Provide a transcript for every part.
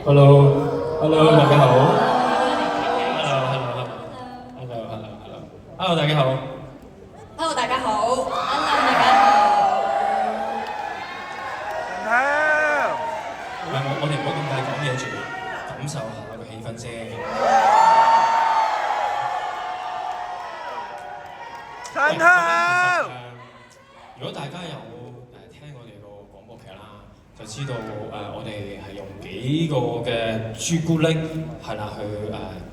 Hello，Hello，大家好。Hello，Hello，Hello，Hello，Hello，大家好。Hello，大家好。Hello，大家好。我哋唔好咁快講嘢住，感受下個氣氛先。陳豪，如果大家有聽我哋個廣播劇啦，就知道我哋係用幾個嘅朱古力係啦去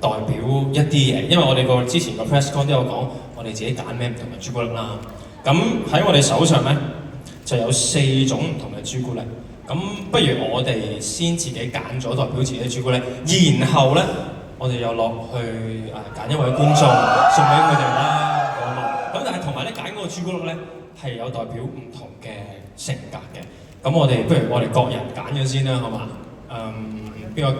代表一啲嘢，因為我哋個之前個 press con 都有講，我哋自己揀咩唔同嘅朱古力啦。咁喺我哋手上咧就有4種唔同嘅朱古力。咁不如我哋先自己揀咗代表自己嘅朱古力，然後咧我哋又落去揀一位觀眾送俾佢哋啦。咁但係同埋咧揀嗰個朱古力咧係有代表唔同嘅性格嘅。咁我哋不如我哋各人揀咗先啦，好嘛？邊個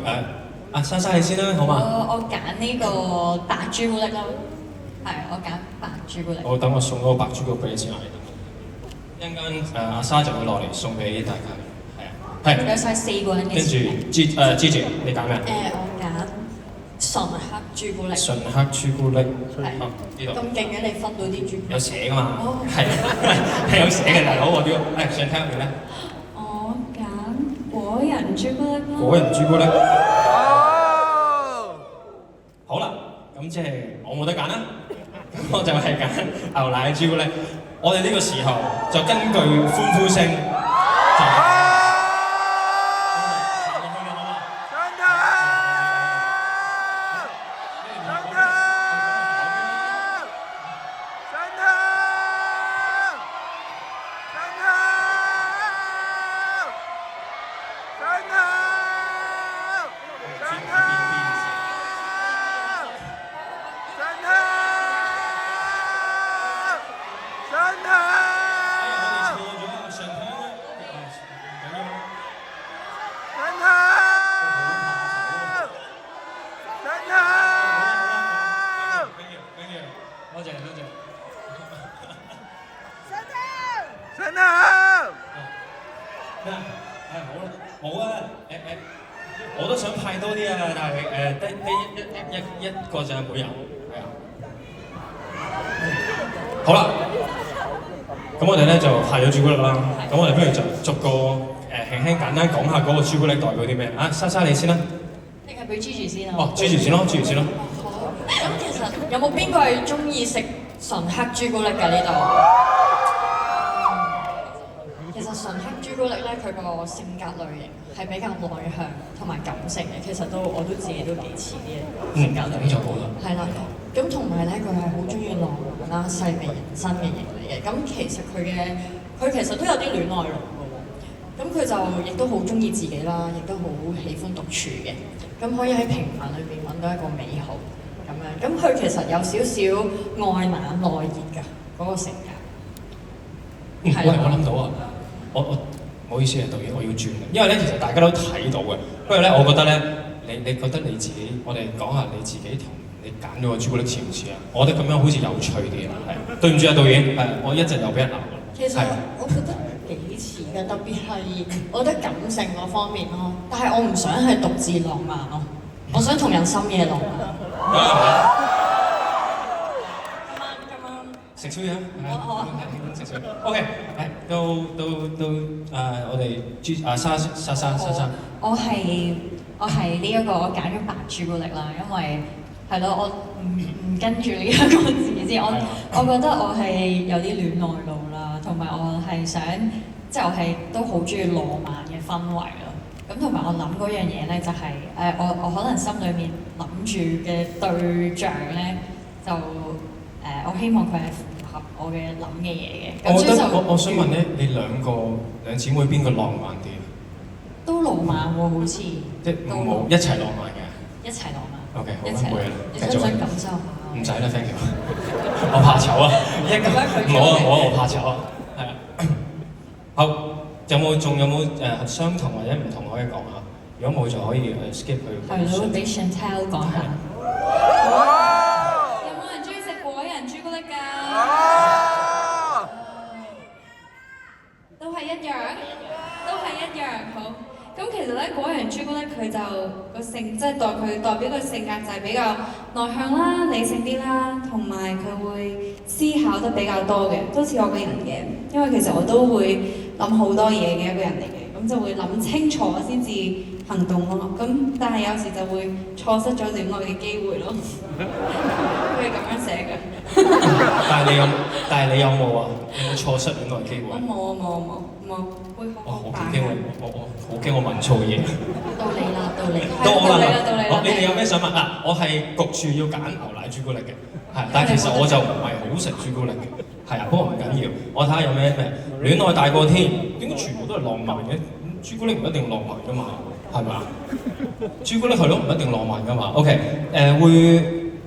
莎莎你先啦，好嘛？我揀呢個白朱古力啦，係我揀白朱古力。我等我送嗰個白朱古力俾你先，一陣間阿莎就會落嚟送俾大家。係有晒4個人嘅。跟住Gigi，你揀咩？我揀純黑朱古力。純黑朱古力。係。呢度。咁勁嘅，你分到啲朱古力。有寫㗎嘛？係有寫嘅大佬，我都想聽佢咧。我揀果仁朱古力啦。果仁朱古力。好啦，咁即係我冇得揀啦，我就係揀牛奶朱古力。我哋呢個時候就根據歡呼聲就。我都想派多啲啊，但係得一個就係每人，係啊。好啦，咁我哋咧就派咗朱古力啦，咁我哋不如就逐個輕輕簡單講下嗰個朱古力代表啲咩啊？莎莎你先啦。定係俾 Gigi 先啊？哦，Gigi 先咯，Gigi 先咯。好。咁其實有冇邊個係中意食純黑朱古力㗎呢度？其實純黑朱古力咧，佢個性格類型係比較內向同埋感性嘅，其實我都自己都幾似啲性格類型。咁就好啦。係啦，咁同埋咧，佢係好中意浪漫啦、細味人生嘅型嚟嘅。咁其實佢其實都有啲戀愛腦嘅喎。咁佢就亦都好中意自己啦，亦都好喜歡獨處嘅。咁可以喺平凡裏邊揾到一個美好咁樣。咁佢其實有少少外冷內熱㗎嗰個性格。喂，我諗到啊！我唔好意思啊，導演，我要轉，因為咧其實大家都睇到嘅。不過咧，我覺得咧，你覺得你自己，我哋講下你自己同你揀咗個朱古力似唔似啊？我覺得咁樣好似有趣啲啊，係。對唔住啊，導演，我一陣又俾人鬧㗎。其實我覺得幾似嘅，特別係我覺得感性嗰方面咯。但係我唔想係獨自浪漫咯，我想同人深夜浪漫。食宵夜啊！好啊。食宵夜。OK， 係我哋莎莎。我係呢一個我揀咗白朱古力啦，因為係咯，我唔跟住呢一個字先，我覺得我係有啲戀愛腦啦，同埋我係想即係我係都好中意浪漫嘅氛圍咯。咁同埋我諗嗰樣嘢咧，就係我可能心裏面諗住嘅對象咧，就我希望佢係符合我嘅諗嘅嘢嘅。我覺得我想問咧，你兩姊妹邊個浪漫啲？都浪漫喎，好似即係冇一齊浪漫嘅。一齊浪漫。OK， 好，一齊。冇嘢啦，你想唔想感受下？唔使啦 ，thank you。我怕醜啊！我怕醜啊！係啊。好，仲有冇相同或者唔同可以講下？如果冇就可以skip 去。係咯，俾 Chantel 講下。有冇人中意食果仁朱古力㗎？都係一樣，好。咁其實咧，果仁朱古力佢就個性，即係代表個性格就係比較內向啦、理性啲啦，同埋佢會思考得比較多嘅，都似我個人嘅。因為其實我都會諗好多嘢嘅一個人嚟嘅，咁就會諗清楚先至行動咯。咁但係有時就會錯失咗戀愛嘅機會咯。佢係咁樣寫嘅。但係你有冇啊？有冇錯失戀愛機會？我冇，會我好好扮驚我好驚我問錯嘢。到你啦，到你。到我啦，到你啦哦你哋有咩想問啊？我係焗住要揀牛奶朱古力嘅，係，但係其實我就唔係好食朱古力嘅，係啊，不過唔緊要，我睇下有咩戀愛大過天，點解全部都係浪漫嘅？朱古力唔一定浪漫噶嘛，係咪啊？朱古力係咯，唔一定浪漫噶嘛。OK， 會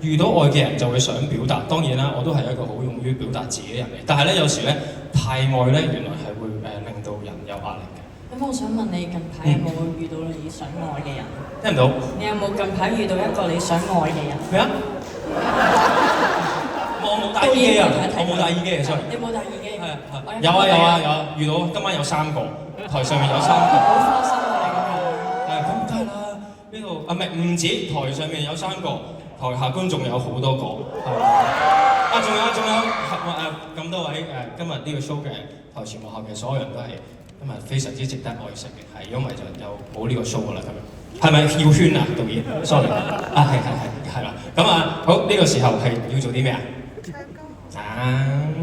遇到愛嘅人就會想表達，當然啦，我都係一個好勇於表達自己嘅人嚟，但係咧有時咧太愛咧，原來係會令到人有壓力嘅。咁我想問你近排有冇遇到你想愛嘅人？聽唔到？你有冇近排遇到一個你想愛嘅人？咩啊？我冇戴耳機啊！我冇戴耳機啊，sorry。你冇戴耳機？係啊，有啊，遇到今晚有3個，台上面有3個。好花心啊！你咁樣。咁梗係啦，呢度啊唔止，台上面有3個，台下觀眾有好多個，係啊，仲有咁多位今日呢個 show 嘅台前幕後嘅所有人都係今日非常之值得愛惜嘅，係因為就有冇呢個 show 噶啦，咁樣係咪要圈啊導演 ？sorry 啊係啦，咁啊好呢個時候係要做啲咩啊？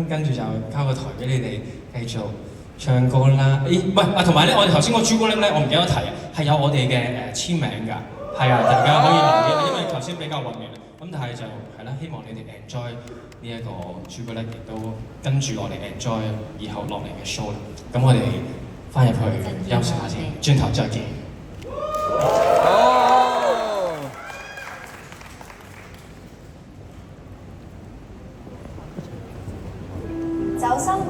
跟住就交個台俾你哋繼續唱歌啦。唔係同埋咧，我哋頭先個朱古力咧，我唔記得提啊，係有我哋嘅簽名㗎，係啊，大家可以留意，因為頭先比較混亂。咁但係就係啦，希望你哋 enjoy 呢一個朱古力，亦都跟住我哋 enjoy 以後落嚟嘅 show。咁我哋翻入去休息下先，轉頭再見。走心。